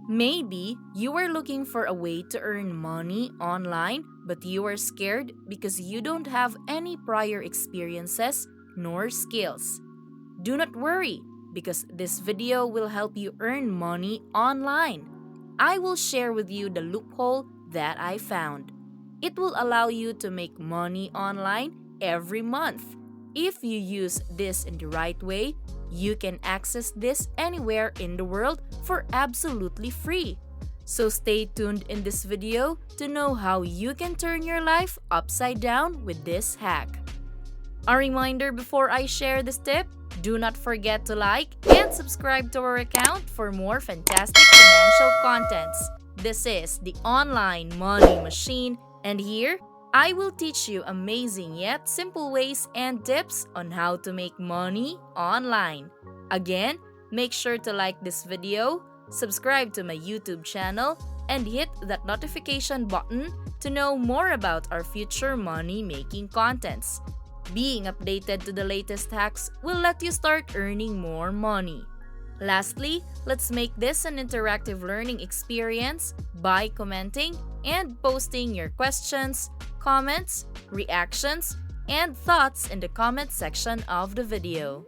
Maybe you are looking for a way to earn money online, but you are scared because you don't have any prior experiences nor skills. Do not worry, because this video will help you earn money online. I will share with you the loophole that I found. It will allow you to make money online every month. If you use this in the right way, you can access this anywhere in the world for absolutely free. So stay tuned in this video to know how you can turn your life upside down with this hack. A reminder before I share this tip, do not forget to like and subscribe to our account for more fantastic financial contents. This is the Online Money Machine, and here I will teach you amazing yet simple ways and tips on how to make money online. Again, make sure to like this video, subscribe to my YouTube channel, and hit that notification button to know more about our future money-making contents. Being updated to the latest hacks will let you start earning more money. Lastly, let's make this an interactive learning experience by commenting and posting your questions, comments, reactions, and thoughts in the comment section of the video.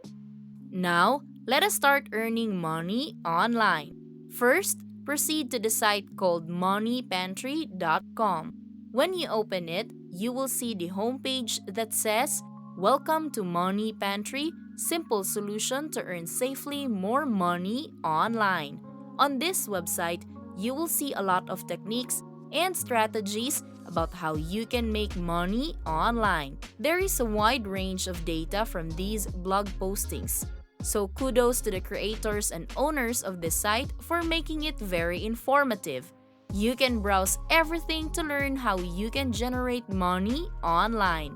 Now, let us start earning money online. First, proceed to the site called moneypantry.com. When you open it, you will see the homepage that says, "Welcome to Money Pantry, simple solution to earn safely more money online." On this website, you will see a lot of techniques and strategies about how you can make money online. There is a wide range of data from these blog postings. So kudos to the creators and owners of this site for making it very informative. You can browse everything to learn how you can generate money online.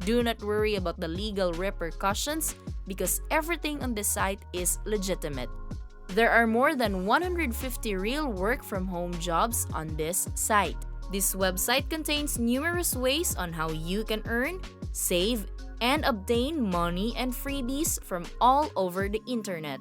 Do not worry about the legal repercussions because everything on this site is legitimate. There are more than 150 real work-from-home jobs on this site. This website contains numerous ways on how you can earn, save, and obtain money and freebies from all over the internet.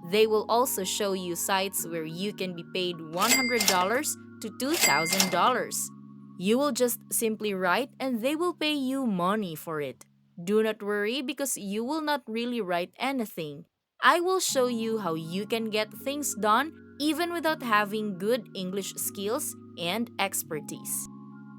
They will also show you sites where you can be paid $100 to $2,000. You will just simply write and they will pay you money for it. Do not worry because you will not really write anything. I will show you how you can get things done even without having good English skills and expertise.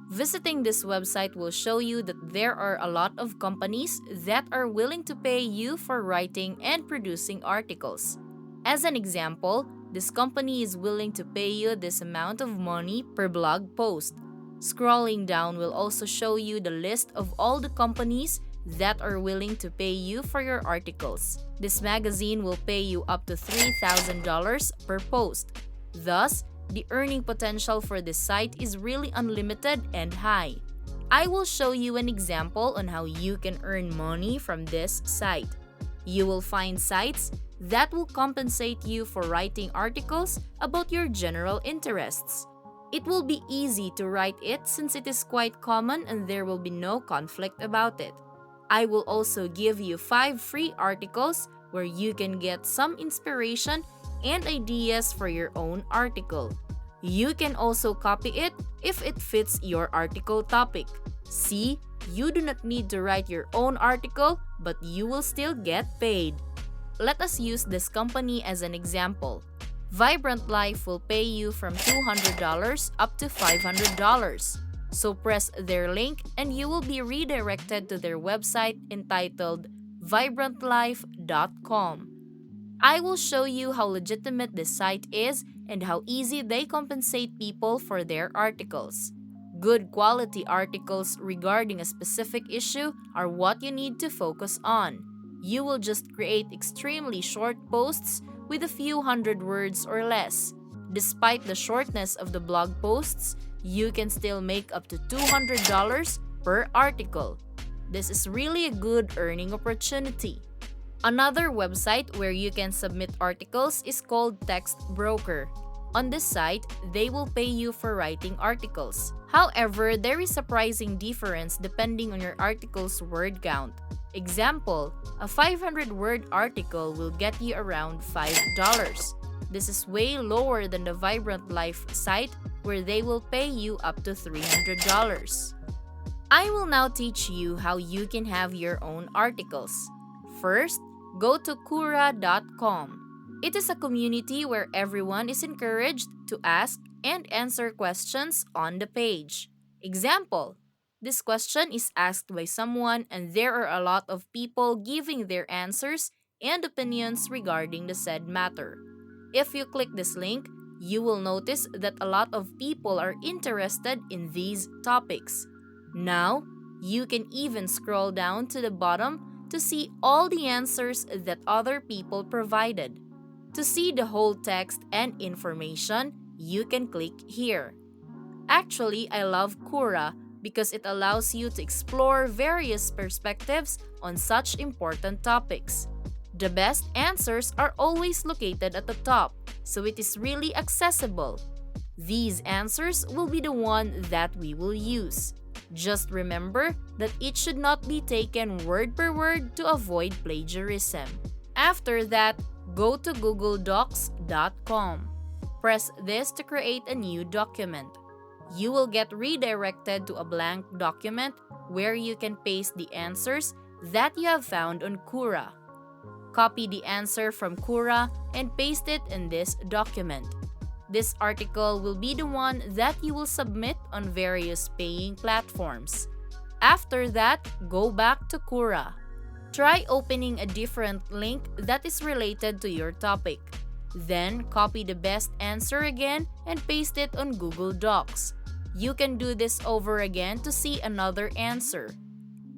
Visiting this website will show you that there are a lot of companies that are willing to pay you for writing and producing articles. As an example, this company is willing to pay you this amount of money per blog post. Scrolling down will also show you the list of all the companies that are willing to pay you for your articles. This magazine will pay you up to $3,000 per post. Thus, the earning potential for this site is really unlimited and high. I will show you an example on how you can earn money from this site. You will find sites that will compensate you for writing articles about your general interests. It will be easy to write it since it is quite common and there will be no conflict about it. I will also give you 5 free articles where you can get some inspiration and ideas for your own article. You can also copy it if it fits your article topic. See, you do not need to write your own article, but you will still get paid. Let us use this company as an example. Vibrant Life will pay you from $200 up to $500. So press their link and you will be redirected to their website entitled vibrantlife.com. I will show you how legitimate this site is and how easy they compensate people for their articles. Good quality articles regarding a specific issue are what you need to focus on. You will just create extremely short posts with a few hundred words or less. Despite the shortness of the blog posts, you can still make up to $200 per article. This is really a good earning opportunity. Another website where you can submit articles is called Text Broker. On this site, they will pay you for writing articles. However, there is a pricing difference depending on your article's word count. Example, a 500-word article will get you around $5. This is way lower than the Vibrant Life site where they will pay you up to $300. I will now teach you how you can have your own articles. First, go to Quora.com. It is a community where everyone is encouraged to ask and answer questions on the page. Example: this question is asked by someone and there are a lot of people giving their answers and opinions regarding the said matter. If you click this link, you will notice that a lot of people are interested in these topics. Now, you can even scroll down to the bottom to see all the answers that other people provided. To see the whole text and information, you can click here. Actually, I love Quora because it allows you to explore various perspectives on such important topics. The best answers are always located at the top, so it is really accessible. These answers will be the one that we will use. Just remember that it should not be taken word per word to avoid plagiarism. After that, go to googledocs.com. Press this to create a new document. You will get redirected to a blank document where you can paste the answers that you have found on Quora. Copy the answer from Quora and paste it in this document. This article will be the one that you will submit on various paying platforms. After that, go back to Quora. Try opening a different link that is related to your topic. Then, copy the best answer again and paste it on Google Docs. You can do this over again to see another answer.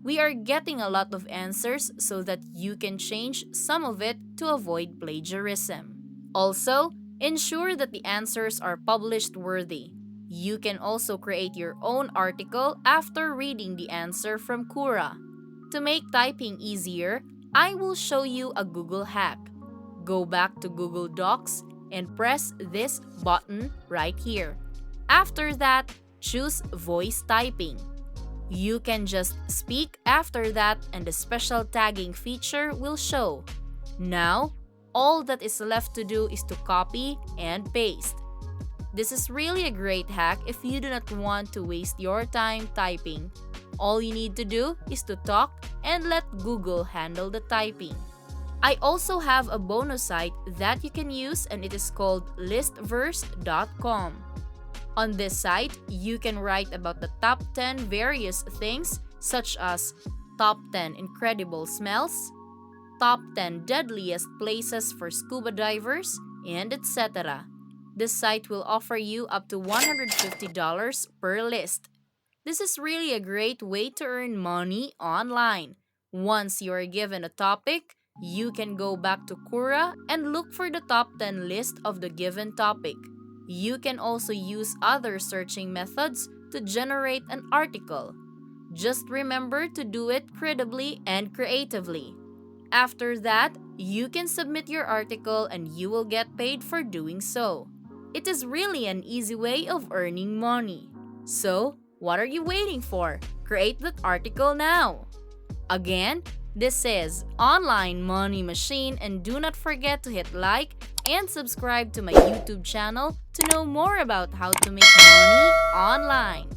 We are getting a lot of answers so that you can change some of it to avoid plagiarism. Also, ensure that the answers are published worthy. You can also create your own article after reading the answer from Quora. To make typing easier, I will show you a Google hack. Go back to Google Docs and press this button right here. After that, choose voice typing. You can just speak after that and the special tagging feature will show. Now, all that is left to do is to copy and paste. This is really a great hack if you do not want to waste your time typing. All you need to do is to talk and let Google handle the typing. I also have a bonus site that you can use and it is called listverse.com. On this site, you can write about the top 10 various things such as top 10 incredible smells, top 10 deadliest places for scuba divers, and etc. This site will offer you up to $150 per list. This is really a great way to earn money online. Once you are given a topic, you can go back to Quora and look for the top 10 list of the given topic. You can also use other searching methods to generate an article. Just remember to do it credibly and creatively. After that, you can submit your article and you will get paid for doing so. It is really an easy way of earning money. So, what are you waiting for? Create that article now! Again, this is Online Money Machine and do not forget to hit like and subscribe to my YouTube channel to know more about how to make money online.